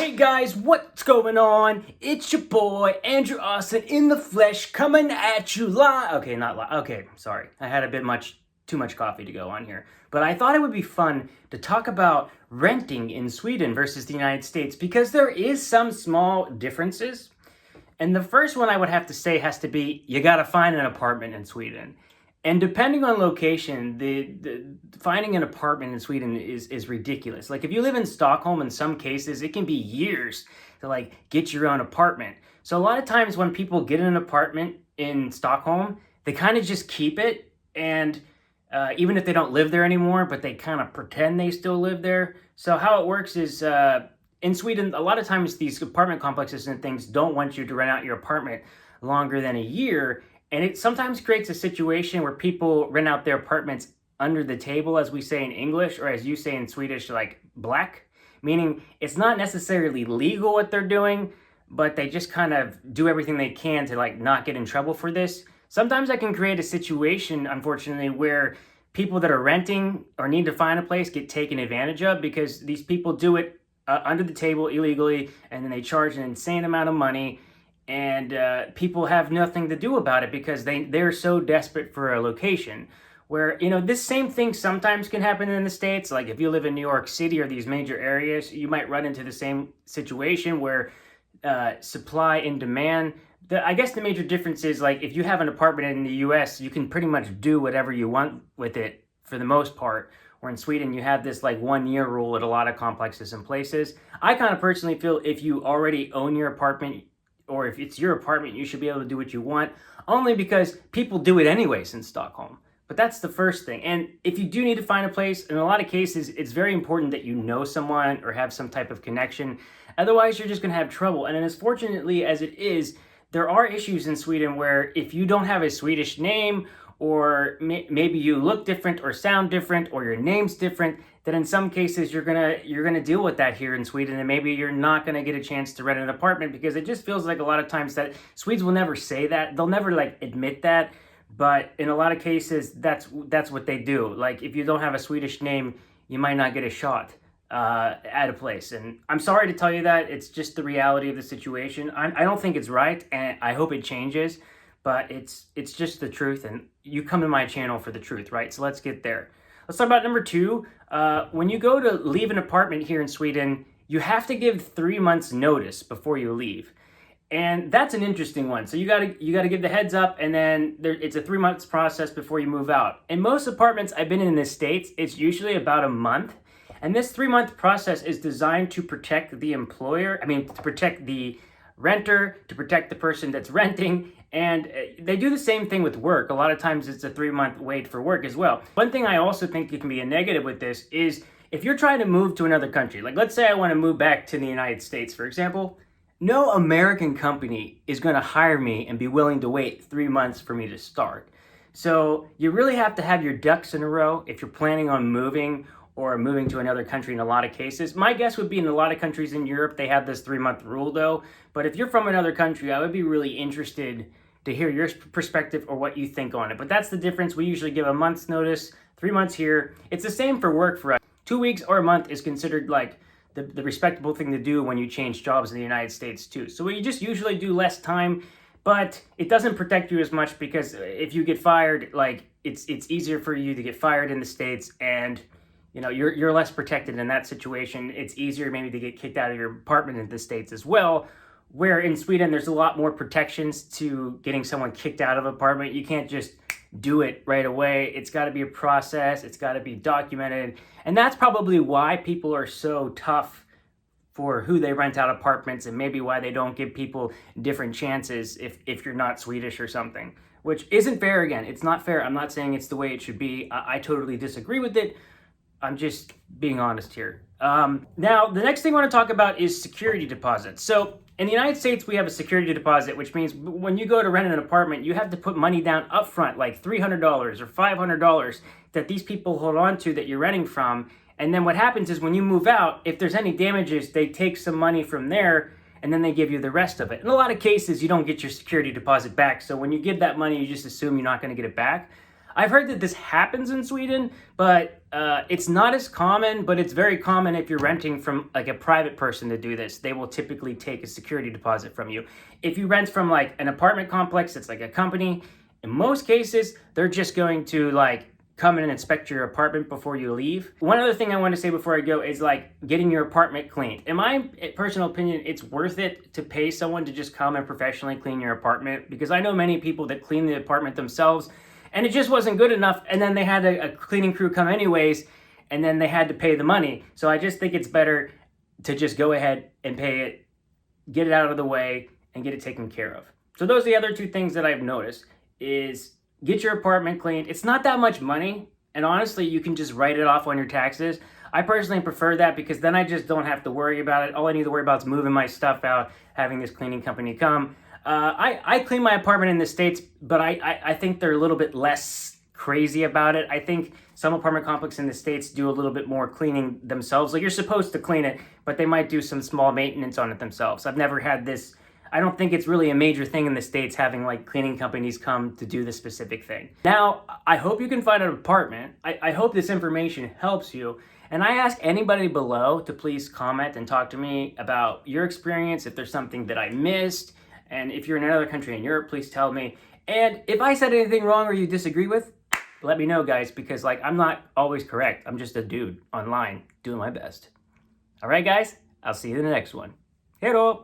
Hey guys, what's going on? It's your boy, Andrew Austin in the flesh, coming at you live. Okay, not live. Okay, sorry. I had a bit too much coffee to go on here. But I thought it would be fun to talk about renting in Sweden versus the United States because there is some small differences. And the first one I would have to say has to be you gotta find an apartment in Sweden. And depending on location, the finding an apartment in Sweden is ridiculous. Like if you live in Stockholm, in some cases, it can be years to like get your own apartment. So a lot of times when people get an apartment in Stockholm, they kind of just keep it, and even if they don't live there anymore, but they kind of pretend they still live there. So how it works is in Sweden, a lot of times these apartment complexes and things don't want you to rent out your apartment longer than a year. And it sometimes creates a situation where people rent out their apartments under the table, as we say in English, or as you say in Swedish, like black, meaning it's not necessarily legal what they're doing, but they just kind of do everything they can to like not get in trouble for this. Sometimes that can create a situation, unfortunately, where people that are renting or need to find a place get taken advantage of because these people do it under the table illegally, and then they charge an insane amount of money. And people have nothing to do about it because they're so desperate for a location. Where, you know, this same thing sometimes can happen in the States. Like if you live in New York City or these major areas, you might run into the same situation where supply and demand. I guess the major difference is, like, if you have an apartment in the US, you can pretty much do whatever you want with it for the most part. Or in Sweden, you have this like 1 year rule at a lot of complexes and places. I kind of personally feel if you already own your apartment, or if it's your apartment, you should be able to do what you want, only because people do it anyways in Stockholm. But that's the first thing. And if you do need to find a place, in a lot of cases, it's very important that you know someone or have some type of connection. Otherwise, you're just going to have trouble. And as fortunately as it is, there are issues in Sweden where if you don't have a Swedish name, or maybe you look different or sound different, or your name's different, then in some cases you're gonna deal with that here in Sweden, and maybe you're not gonna get a chance to rent an apartment because it just feels like a lot of times that Swedes will never say that. They'll never like admit that, but in a lot of cases that's what they do. Like if you don't have a Swedish name, you might not get a shot at a place. And I'm sorry to tell you that. It's just the reality of the situation. I don't think it's right, and I hope it changes. But it's just the truth, and you come to my channel for the truth, right? So let's get there. Let's talk about number two. When you go to leave an apartment here in Sweden, you have to give 3 months notice before you leave. And that's an interesting one. So you gotta give the heads up, and then it's a 3 months process before you move out. In most apartments I've been in the States, it's usually about a month. And this 3 month process is designed to protect the employer, to protect the renter, to protect the person that's renting. And they do the same thing with work. A lot of times it's a 3 month wait for work as well. One thing I also think it can be a negative with this is if you're trying to move to another country, like let's say I want to move back to the United States, for example, no American company is going to hire me and be willing to wait 3 months for me to start. So you really have to have your ducks in a row if you're planning on moving or moving to another country in a lot of cases. My guess would be in a lot of countries in Europe, they have this 3 month rule though. But if you're from another country, I would be really interested to hear your perspective or what you think on it. But that's the difference. We usually give a month's notice, 3 months here. It's the same for work for us. 2 weeks or a month is considered like the respectable thing to do when you change jobs in the United States too. So we just usually do less time, but it doesn't protect you as much because if you get fired, like it's easier for you to get fired in the States, and you know, you're less protected in that situation. It's easier maybe to get kicked out of your apartment in the States as well. Where in Sweden, there's a lot more protections to getting someone kicked out of an apartment. You can't just do it right away. It's got to be a process. It's got to be documented. And that's probably why people are so tough for who they rent out apartments, and maybe why they don't give people different chances if you're not Swedish or something, which isn't fair. Again, it's not fair. I'm not saying it's the way it should be. I totally disagree with it. I'm just being honest here. Now, the next thing I want to talk about is security deposits. So in the United States, we have a security deposit, which means when you go to rent an apartment, you have to put money down up front, like $300 or $500 that these people hold on to that you're renting from. And then what happens is when you move out, if there's any damages, they take some money from there and then they give you the rest of it. In a lot of cases, you don't get your security deposit back. So when you give that money, you just assume you're not going to get it back. I've heard that this happens in Sweden, but it's not as common, but it's very common if you're renting from like a private person to do this. They will typically take a security deposit from you. If you rent from like an apartment complex, it's like a company, in most cases, they're just going to like come in and inspect your apartment before you leave. One other thing I want to say before I go is like getting your apartment cleaned. In my personal opinion, it's worth it to pay someone to just come and professionally clean your apartment, because I know many people that clean the apartment themselves and it just wasn't good enough, and then they had a cleaning crew come anyways, and then they had to pay the money. So I just think it's better to just go ahead and pay it, get it out of the way, and get it taken care of. So those are the other two things that I've noticed is get your apartment cleaned. It's not that much money, and honestly, you can just write it off on your taxes. I personally prefer that because then I just don't have to worry about it. All I need to worry about is moving my stuff out, having this cleaning company come. I clean my apartment in the States, but I think they're a little bit less crazy about it. I think some apartment complexes in the States do a little bit more cleaning themselves. Like, you're supposed to clean it, but they might do some small maintenance on it themselves. I've never had this. I don't think it's really a major thing in the States having like cleaning companies come to do this specific thing. Now, I hope you can find an apartment. I hope this information helps you. And I ask anybody below to please comment and talk to me about your experience, if there's something that I missed. And if you're in another country in Europe, please tell me. And if I said anything wrong or you disagree with, let me know, guys, because like I'm not always correct. I'm just a dude online doing my best. All right, guys, I'll see you in the next one. Hej då!